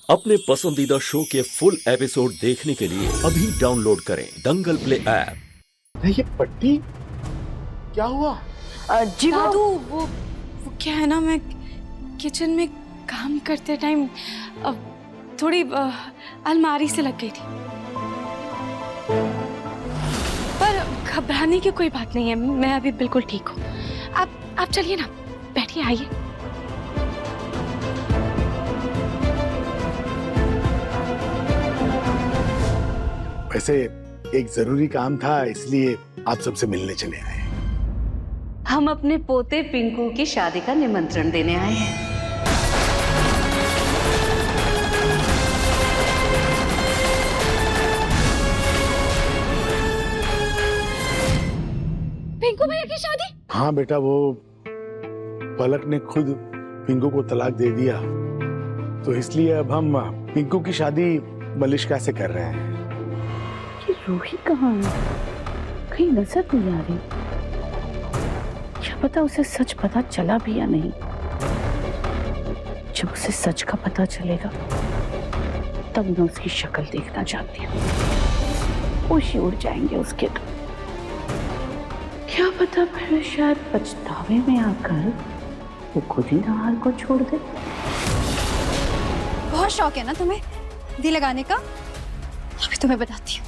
अपने पसंदीदा शो के फुल एपिसोड देखने के लिए अभी डाउनलोड करें दंगल प्ले ऐप। ये पट्टी क्या हुआ? जी दादू वो क्या है ना, मैं किचन में काम करते टाइम थोड़ी अलमारी से लग गई थी, पर घबराने की कोई बात नहीं है, मैं अभी बिल्कुल ठीक हूँ। आप चलिए ना, बैठिए, आइए। वैसे एक जरूरी काम था, इसलिए आप सबसे मिलने चले आए। हम अपने पोते पिंकू की शादी का निमंत्रण देने आए हैं। पिंकू भैया की शादी? हाँ बेटा, वो पलक ने खुद पिंकू को तलाक दे दिया, तो इसलिए अब हम पिंकू की शादी मलिष्का से कर रहे हैं। ये रूही कहाँ है? कहीं नजर नहीं आ रही। क्या पता उसे सच पता चला भी या नहीं। जब उसे सच का पता चलेगा तब मैं उसकी शक्ल देखना चाहती हूँ। होश ही उड़ जाएंगे उसके तो। क्या पता फिर शायद पछतावे में आकर वो खुद ही नहार को छोड़ दे। बहुत शौक है ना तुम्हें दी लगाने का? अभी तुम्हें बताती हूँ।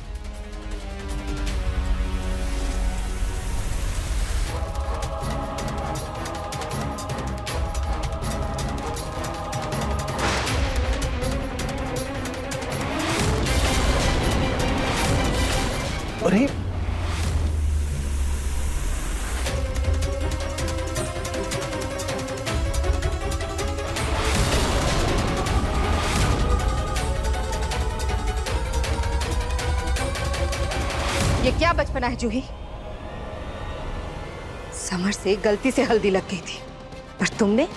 अरे ये क्या बचपना है जूही? समर से गलती से हल्दी लग गई थी, पर तुमने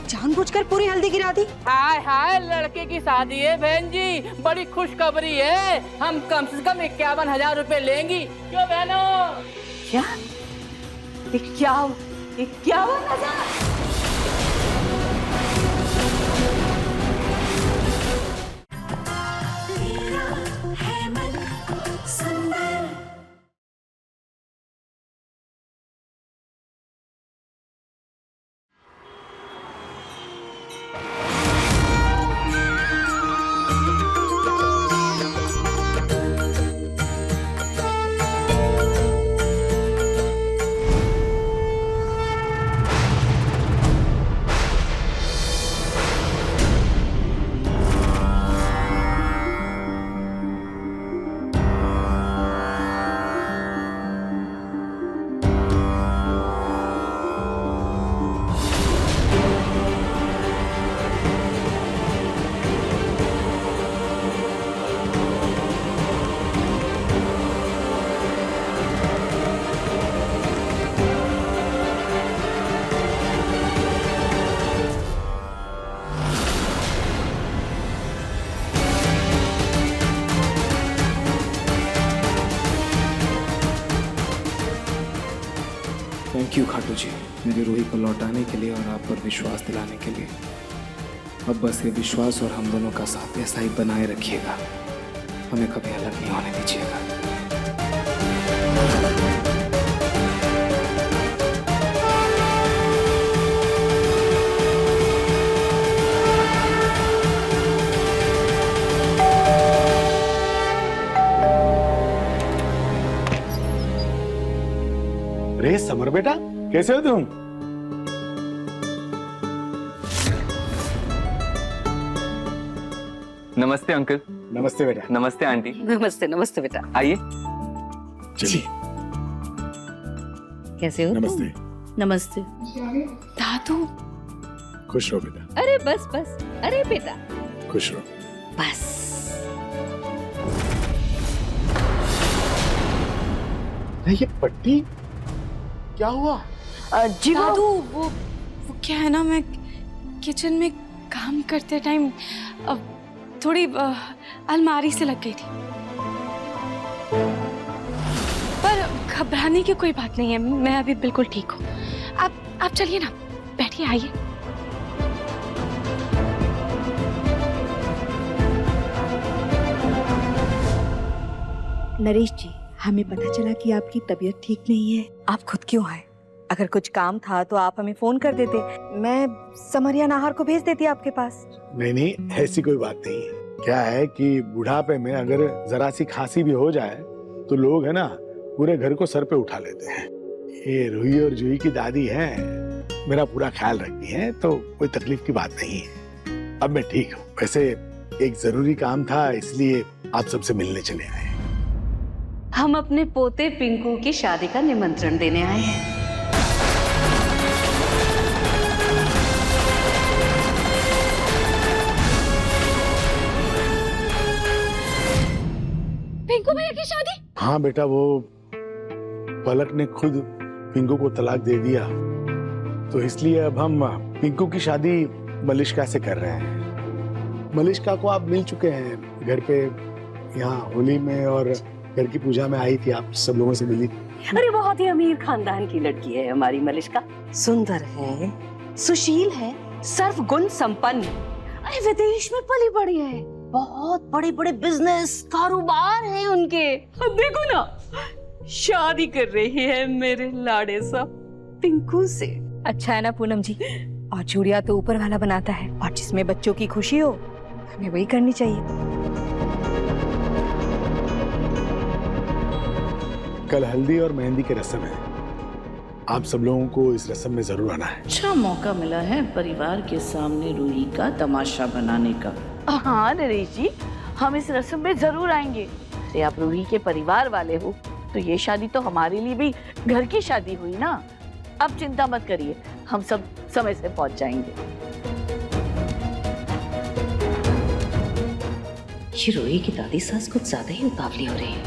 जानबूझकर पूरी हल्दी गिरा दी। हाय हाय, लड़के की शादी है बहन जी, बड़ी खुशखबरी है। हम कम से कम 51,000 रुपए लेंगी, क्यों बहनों? क्या? 51,000? थैंक यू खाटू जी, मेरी रूही को लौटाने के लिए और आप पर विश्वास दिलाने के लिए। अब बस ये विश्वास और हम दोनों का साथ ऐसा ही बनाए रखिएगा, हमें कभी अलग नहीं होने दीजिएगा। रे समर बेटा, कैसे हो तुम? नमस्ते अंकल। नमस्ते बेटा। नमस्ते आंटी। नमस्ते नमस्ते बेटा। आइए। चलिए। कैसे हो? नमस्ते। नमस्ते। दादू खुश रहो बेटा। अरे बस बस, अरे बेटा खुश रहो। बस। ये पट्टी क्या हुआ? जी दादू वो क्या है ना, मैं किचन में काम करते टाइम थोड़ी अलमारी से लग गई थी, पर घबराने की कोई बात नहीं है, मैं अभी बिल्कुल ठीक हूँ। आप चलिए ना, बैठिए, आइए। नरेश जी, हमें पता चला कि आपकी तबीयत ठीक नहीं है। आप खुद क्यों आए? अगर कुछ काम था तो आप हमें फोन कर देते, मैं समरिया नाहर को भेज देती आपके पास। नहीं, ऐसी कोई बात नहीं है। क्या है कि बुढ़ापे में अगर जरा सी खांसी भी हो जाए तो लोग है ना पूरे घर को सर पे उठा लेते हैं। ये रूही और जूही की दादी हैं, मेरा पूरा ख्याल रखती हैं, तो कोई तकलीफ की बात नहीं है। अब मैं ठीक हूँ। वैसे एक जरूरी काम था, इसलिए आप सबसे मिलने चले आए। हम अपने पोते पिंकू की शादी का निमंत्रण देने आए हैं। पिंकू भैया की शादी? हाँ बेटा, वो पलक ने खुद पिंकू को तलाक दे दिया, तो इसलिए अब हम पिंकू की शादी मलिष्का से कर रहे हैं। मलिष्का को आप मिल चुके हैं घर पे, यहाँ होली में और घर की पूजा में आई थी, आप सब लोगों से मिली थी। अरे बहुत ही अमीर खानदान की लड़की है हमारी मलिष्का। सुंदर है, सुशील है, सर्व गुण संपन्न। अरे विदेश में पली बड़ी है, बहुत बड़े बड़े बिजनेस कारोबार है उनके। अब देखो ना, शादी कर रही है मेरे लाड़े सा पिंकू से। अच्छा है ना पूनम जी, और चूड़िया तो ऊपर वाला बनाता है, और जिसमें बच्चों की खुशी हो हमें वही करनी चाहिए। कल हल्दी और मेहंदी की रस्म है, आप सब लोगों को इस रस्म में जरूर आना है। अच्छा मौका मिला है परिवार के सामने रूही का तमाशा बनाने का। हाँ नरेश जी, हम इस रस्म में जरूर आएंगे। अरे आप रूही के परिवार वाले हो तो ये शादी तो हमारे लिए भी घर की शादी हुई ना। अब चिंता मत करिए, हम सब समय से पहुंच जाएंगे। ये रूही की दादी सास कुछ ज्यादा ही उतावली हो रही है,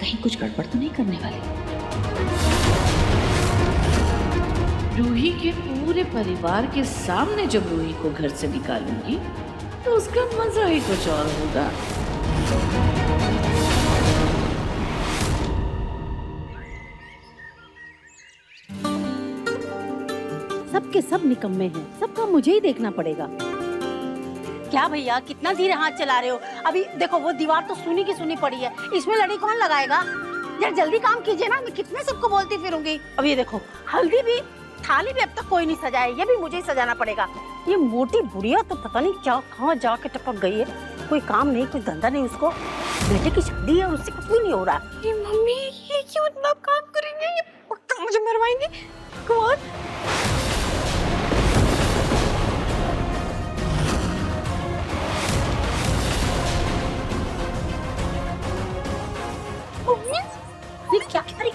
कहीं कुछ गड़बड़ तो नहीं करने वाली। रूही के पूरे परिवार के सामने जब रूही को घर से निकालूंगी तो उसका मजा ही कुछ और होगा। सबके सब निकम्मे हैं, सबका मुझे ही देखना पड़ेगा। क्या भैया, कितना धीरे हाथ चला रहे हो? अभी देखो वो दीवार तो सुनी की सुनी पड़ी है, इसमें लड़ी कौन लगाएगा? यार जल्दी काम कीजिए ना, मैं कितने सबको बोलती फिरूंगी। अब ये देखो, हल्दी भी, थाली भी अब तक कोई नहीं सजाया, ये भी मुझे ही सजाना पड़ेगा। ये मोटी बुढ़िया तो पता नहीं क्या कहाँ जाके टपक गई है, कोई काम नहीं, कोई धंधा नहीं उसको। बेटे की शादी है और उससे कुछ भी नहीं हो रहा। ये मम्मी, ये क्यों इतना काम करेंगे? ये पक्का मुझे मरवाएंगे। कौन? ये क्या कर रही?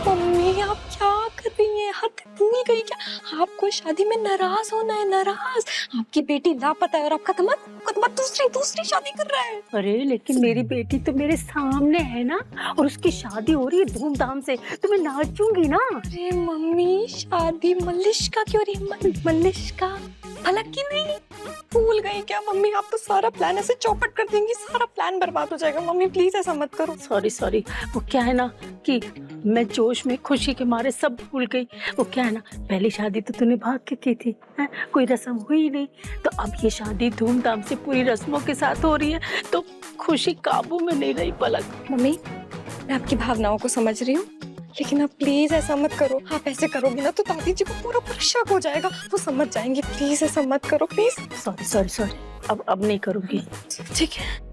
मम्मी आप क्या कर रही हैं? हद इतनी गई क्या? आपको शादी में नाराज होना है, नाराज। आपकी बेटी लापता है और आपका कदमत दूसरी शादी कर रहा है। अरे लेकिन मेरी बेटी तो मेरे सामने है ना, और उसकी शादी हो रही है धूमधाम से, तो मैं नाचूंगी ना। अरे मम्मी, शादी मलिष्का की हो रही है। मलिष्का फलक की नहीं? भूल गई क्या मम्मी? आप तो सारा प्लान ऐसे चौपट कर देंगी, सारा प्लान बर्बाद हो जाएगा। मम्मी प्लीज ऐसा मत करो। सॉरी, वो क्या है ना कि मैं जोश में खुशी के मारे सब भूल गई। वो क्या है ना, पहली शादी तो तूने भाग के की थी, है? कोई रस्म हुई नहीं, तो अब ये शादी धूमधाम से पूरी रस्मों के साथ हो रही है, तो खुशी काबू में नहीं रही पलक। मम्मी मैं आपकी भावनाओं को समझ रही हूँ, लेकिन आप प्लीज ऐसा मत करो। आप ऐसे करोगी ना तो दादी जी को पूरा शक हो जाएगा, वो समझ जाएंगे। प्लीज ऐसा मत करो प्लीज। सॉरी, अब नहीं करूंगी। ठीक है।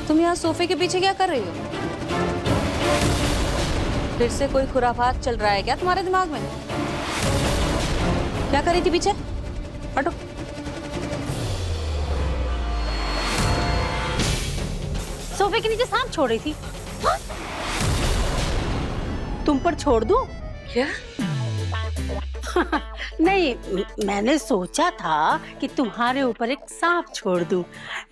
तुम यहाँ सोफे के पीछे क्या कर रही हो? फिर से कोई खुराफात चल रहा है क्या तुम्हारे दिमाग में? क्या कर रही थी पीछे? हटो। सोफे के नीचे सांप छोड़ रही थी। हाँ? तुम पर छोड़ दूं? क्या? नहीं, मैंने सोचा था कि तुम्हारे ऊपर एक सांप छोड़ दूं,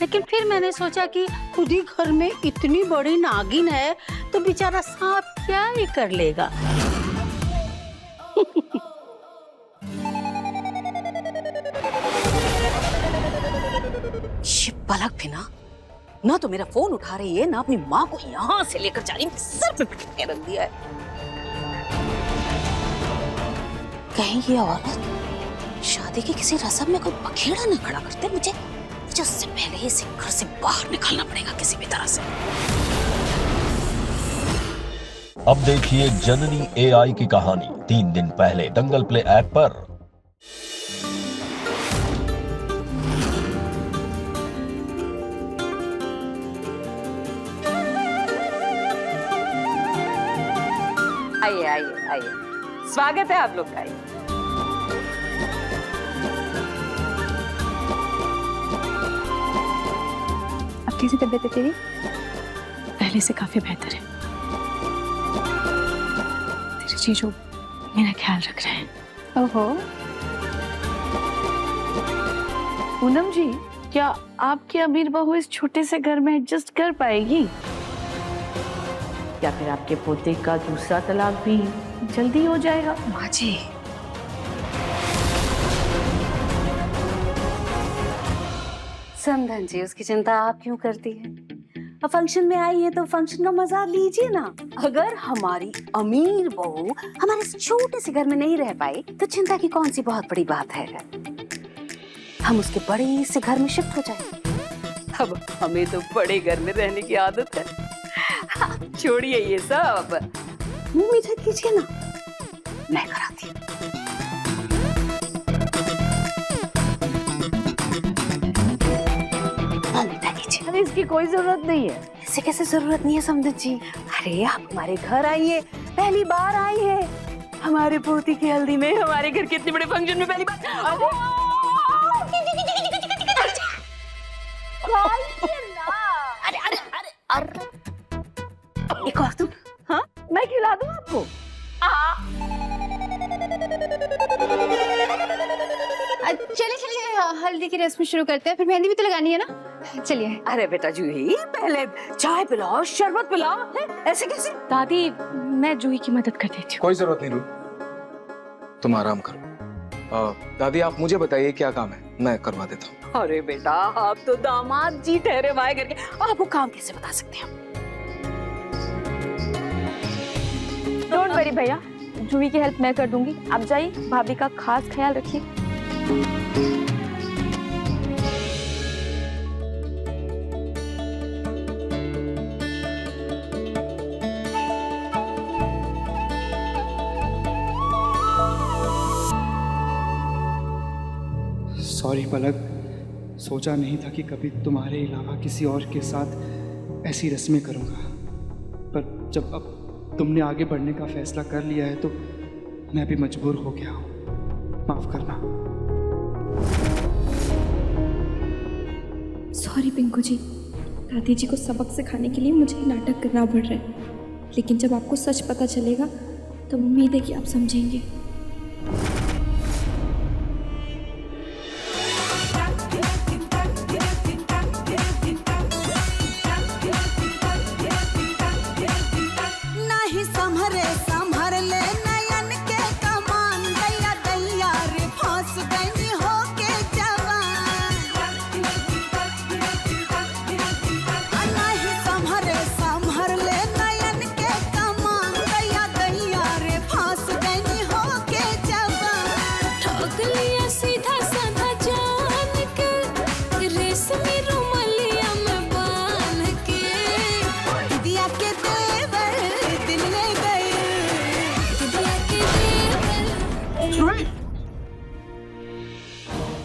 लेकिन फिर मैंने सोचा कि खुद ही घर में इतनी बड़ी नागिन है तो बेचारा सांप क्या ही कर लेगा। ये पलक भी ना तो मेरा फोन उठा रही है, ना अपनी माँ को यहाँ से लेकर जा रही है, सर पे पिट के रख दिया है। कहीं ये औरत शादी की किसी रस्म में कोई बखेड़ा न खड़ा करते, मुझे उससे पहले ही इसे घर से बाहर निकालना पड़ेगा किसी भी तरह से। अब देखिए जननी AI की कहानी 3 दिन पहले दंगल प्ले ऐप पर। आइए आइए आइए, स्वागत है आप लोग का। अब कैसी तबीयत है तेरी? पहले से काफी बेहतर है। तेरे जीजू मेरा ख्याल रख रहे हैं। ओहो। पूनम जी, क्या आपकी अमीर बहू इस छोटे से घर में एडजस्ट कर पाएगी? या फिर आपके पोते का दूसरा तलाक भी जल्दी हो जाएगा? माँ जी, समधन जी, उसकी चिंता आप क्यों करती हैं? अब फंक्शन में आई है तो फंक्शन का मजा लीजिए ना। अगर हमारी अमीर बहू हमारे इस छोटे से घर में नहीं रह पाई तो चिंता की कौन सी बहुत बड़ी बात है। हम उसके बड़े से घर में शिफ्ट हो जाएंगे। अब हमें तो बड़े घर में रहने की आदत है। हाँ, छोड़िए ये सब, मुंह मीठा कीजिए ना, मैं कराती हूँ। अरे इसकी कोई जरूरत नहीं है। ऐसे कैसे जरूरत नहीं है समधन जी? अरे आप हमारे घर आइए, पहली बार आई है। हमारे पोती की हल्दी में, हमारे घर के इतने बड़े फंक्शन में पहली बार। अरे अरे अरे अरे, एक और तुम। हाँ, मैं खिला दूं आपको। चलिए चलिए, हल्दी की रस्म शुरू करते हैं, फिर मेहंदी भी तो लगानी है ना। चलिए। अरे बेटा जूही, पहले चाय पिलाओ, शरबत पिलाओ, ऐसे कैसे? दादी, मैं जूही की मदद कर देती हूँ। कोई जरूरत नहीं रू, तुम आराम करो। दादी आप मुझे बताइए क्या काम है, मैं करवा देता हूँ। अरे बेटा, आप तो दामाद जी ठहरे हुए करके आपको काम कैसे बता सकते हैं? डोंट वरी भैया, जूही की हेल्प मैं कर दूंगी। आप जाइए, भाभी का खास ख्याल रखिए। सॉरी पलक, सोचा नहीं था कि कभी तुम्हारे अलावा किसी और के साथ ऐसी रस्में करूँगा, पर जब अब तुमने आगे बढ़ने का फैसला कर लिया है तो मैं भी मजबूर हो गया हूँ, माफ करना। सॉरी पिंकू जी, दादी जी को सबक सिखाने के लिए मुझे नाटक करना पड़ रहा है, लेकिन जब आपको सच पता चलेगा तो उम्मीद है कि आप समझेंगे।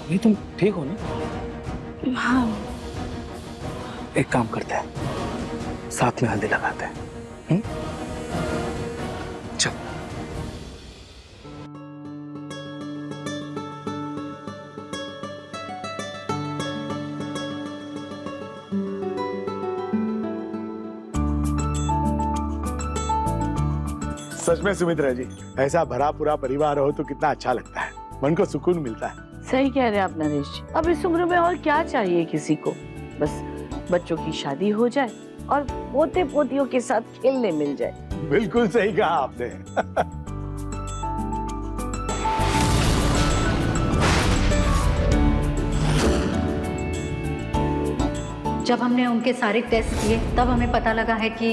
नहीं तुम ठीक हो ना? हाँ। एक काम करते हैं, साथ में हल्दी लगाते हैं। चल। सच में सुमित्रा जी, ऐसा भरा पूरा परिवार हो तो कितना अच्छा लगता है, मन को सुकून मिलता है। सही कह रहे हैं आप नरेश जी। अब इस उम्र में और क्या चाहिए किसी को, बस बच्चों की शादी हो जाए और पोते पोतियों के साथ खेलने मिल जाए। बिल्कुल सही कहा आपने। जब हमने उनके सारे टेस्ट किए तब हमें पता लगा है कि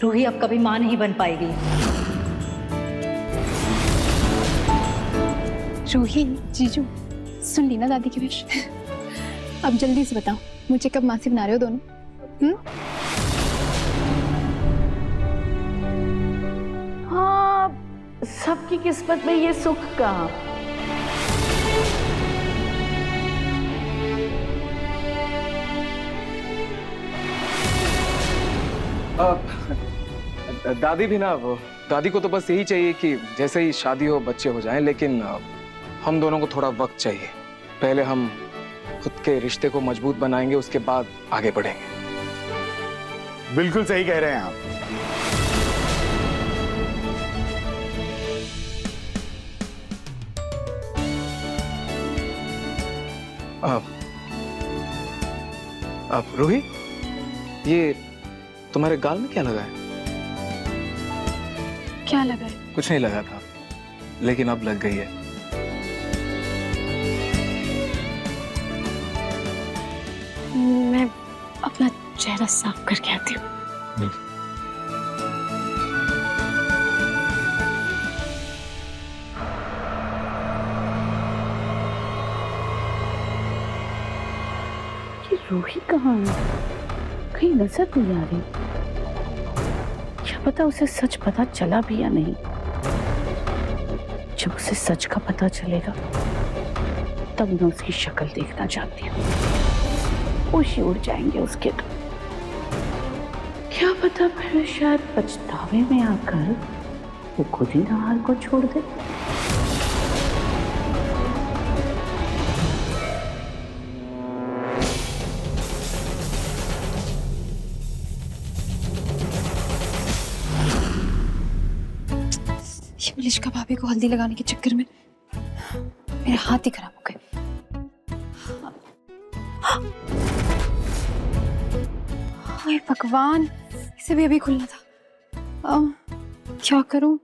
रूही अब कभी मां नहीं बन पाएगी। रूही, जीजू, सुन ली ना दादी की विश। अब जल्दी से बताओ मुझे कब मासी बना रहे हो दोनों? हाँ, सबकी किस्मत में ये सुख कहाँ। दादी भी ना, वो दादी को तो बस यही चाहिए कि जैसे ही शादी हो बच्चे हो जाएं, लेकिन हम दोनों को थोड़ा वक्त चाहिए। पहले हम खुद के रिश्ते को मजबूत बनाएंगे, उसके बाद आगे बढ़ेंगे। बिल्कुल सही कह रहे हैं आप। अब रूही, ये तुम्हारे गाल में क्या लगा है? क्या लगा है? कुछ नहीं लगा था, लेकिन अब लग गई है। मैं अपना चेहरा साफ करके आती हूँ। ये रूही कहाँ है? कहीं नजर नहीं आ रही। क्या पता उसे सच पता चला भी या नहीं। जब उसे सच का पता चलेगा तब मैं उसकी शक्ल देखना चाहती हूँ। होश ही उड़ जाएंगे उसके तो। क्या पता फिर शायद पछतावे में आकर वो खुद ही नाहर को छोड़ दे। मलिष्का भाभी को हल्दी लगाने के चक्कर में मेरे हाथ ही खराब हो गए। हाय भगवान, इसे भी अभी खुलना था। क्या करूं?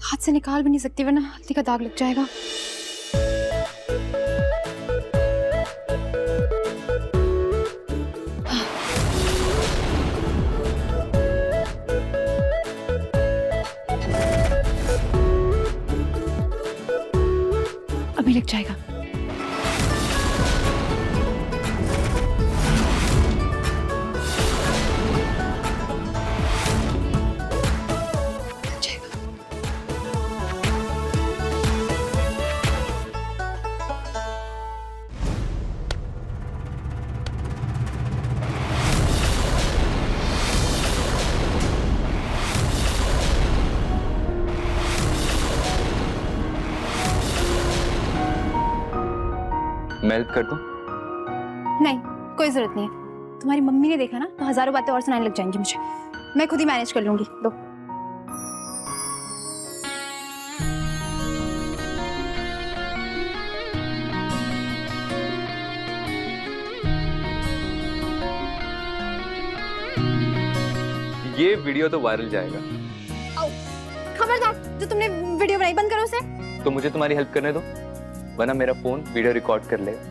हाथ से निकाल भी नहीं सकती वरना हल्दी का दाग लग जाएगा। अभी लग जाएगा। मैं हेल्प कर दूं? नहीं, कोई जरूरत नहीं है। तुम्हारी मम्मी ने देखा ना तो हजारों बातें और सुनाने लग जाएंगी मुझे। मैं खुद ही मैनेज कर लूंगी। दो। ये वीडियो तो वायरल जाएगा। खबरदार, जो तुमने वीडियो बनाई बंद करो उसे। तो मुझे तुम्हारी हेल्प करने दो, वरना मेरा फोन वीडियो रिकॉर्ड कर लेगा।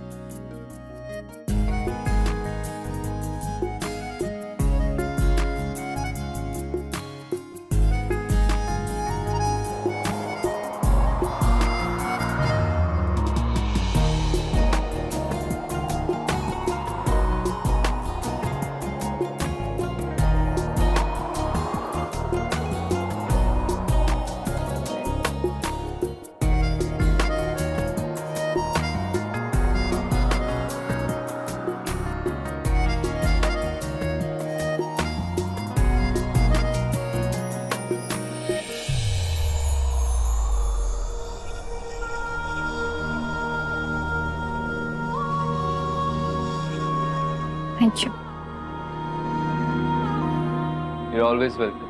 Thank you. You're always welcome.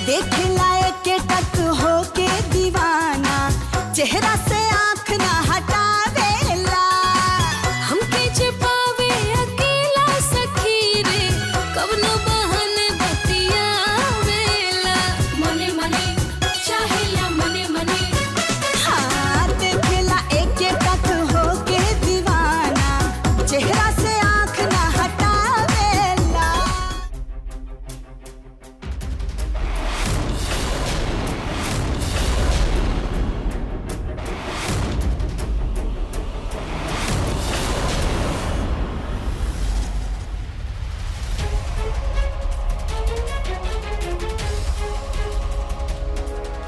देख लाए के टक हो के दीवाना, चेहरा से आंख ना हटावेला। हमके छिपावे अकेला सखी रे, कब न बहने बतियावेला। मने मने चाहेला मने मने, हाँ देखला एक टक हो के दीवाना, चेहरा से आंख ना हटावेला।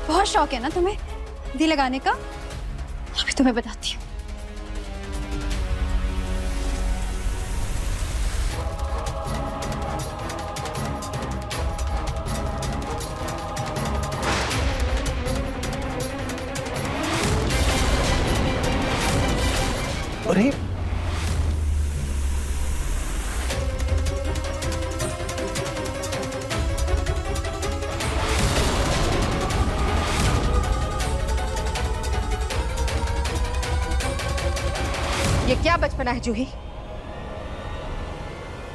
बहुत शौक है ना तुम्हें मेहंदी लगाने का? अभी तुम्हें बताती हूँ। अरे ये क्या बचपना है जूही?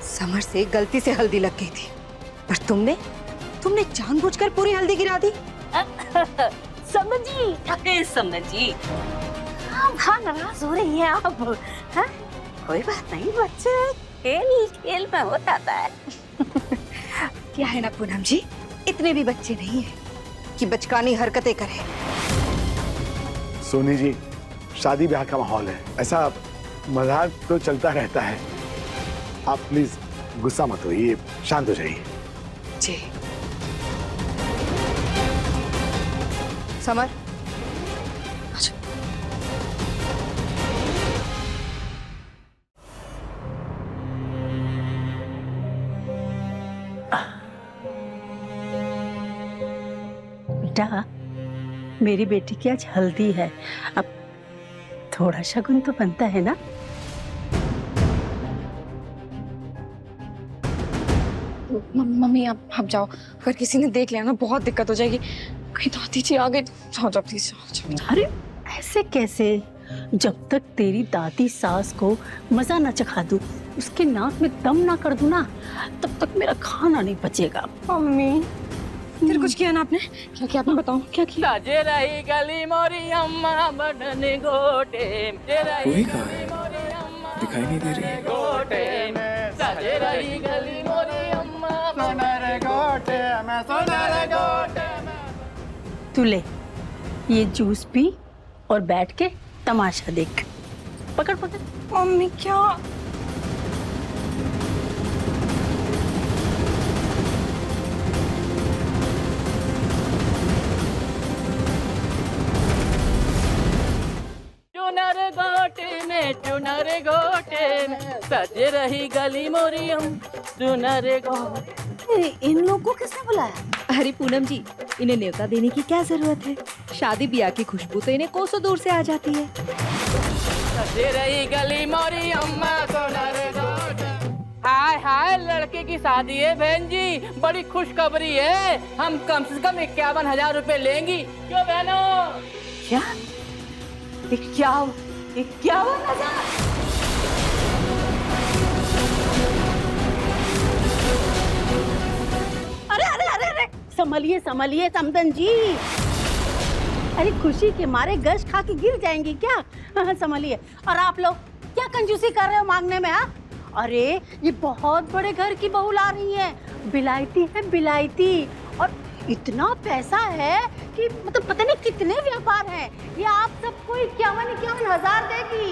समर से गलती से हल्दी लग गई थी, पर तुमने जानबूझकर पूरी हल्दी गिरा दी। समझी? अरे समझी, हाँ नाराज हो रही है आप? हाँ? कोई बात नहीं बच्चे, खेल खेल में हो जाता है। क्या है ना पूनम जी, इतने भी बच्चे नहीं है कि बचकानी हरकतें करें। सोनी जी, शादी ब्याह का माहौल है, ऐसा मजाक तो चलता रहता है। आप प्लीज गुस्सा मत होइए, शांत हो जाइए। जी समर, बेटा मेरी बेटी की आज हल्दी है, अब थोड़ा शगुन तो बनता है ना। मम्मी आप जाओ, अगर किसी ने देख लिया ना बहुत दिक्कत हो जाएगी। कहीं दादी जी आ गए। जाओ जाओ प्लीज जाओ। अरे ऐसे कैसे? जब तक तेरी दादी सास को मजा ना चखा दूं, उसके नाक में दम ना कर दूं ना, तब तक मेरा खाना नहीं बचेगा। मम्मी फिर कुछ किया ना आपने? क्या किया आपने बताओ, क्या किया? सजे रही गली मोरी अम्मा बटन गोटे, रूही कहाँ है? दिखाई नहीं दे रही। गोटे सजे रही गली मोरी अम्मा सोनर गोटे में सोनर गोटे में। तू ले ये जूस पी और बैठ के तमाशा देख। पकड़ पकड़। मम्मी क्या? चुनर गोटे में सज रही गली मोरी हम चुनर गोटे। इन लोगों को किसने बुलाया? अरे पूनम जी, इन्हें न्योता देने की क्या जरूरत है? शादी ब्याह की खुशबू तो इन्हें कोसों दूर से आ जाती है। सज रही गली मोरी अम्मा चुनर गोटे। हाय हाय, लड़के की शादी है बहन जी, बड़ी खुशखबरी है। हम कम से कम 51,000 रुपए लेंगी। क्यों बहनों? क्या? 51,000? अरे अरे अरे अरे, संभलिए संभलिए समदन जी। अरे खुशी के मारे गश खा के गिर जाएंगी क्या? हाँ, संभलिए। और आप लोग क्या कंजूसी कर रहे हो मांगने में? हाँ, अरे ये बहुत बड़े घर की बहू ला रही है, बिलायती है बिलायती, और इतना पैसा है कि मतलब पता नहीं कितने व्यापार हैं। ये आप सबको 51,000 देगी।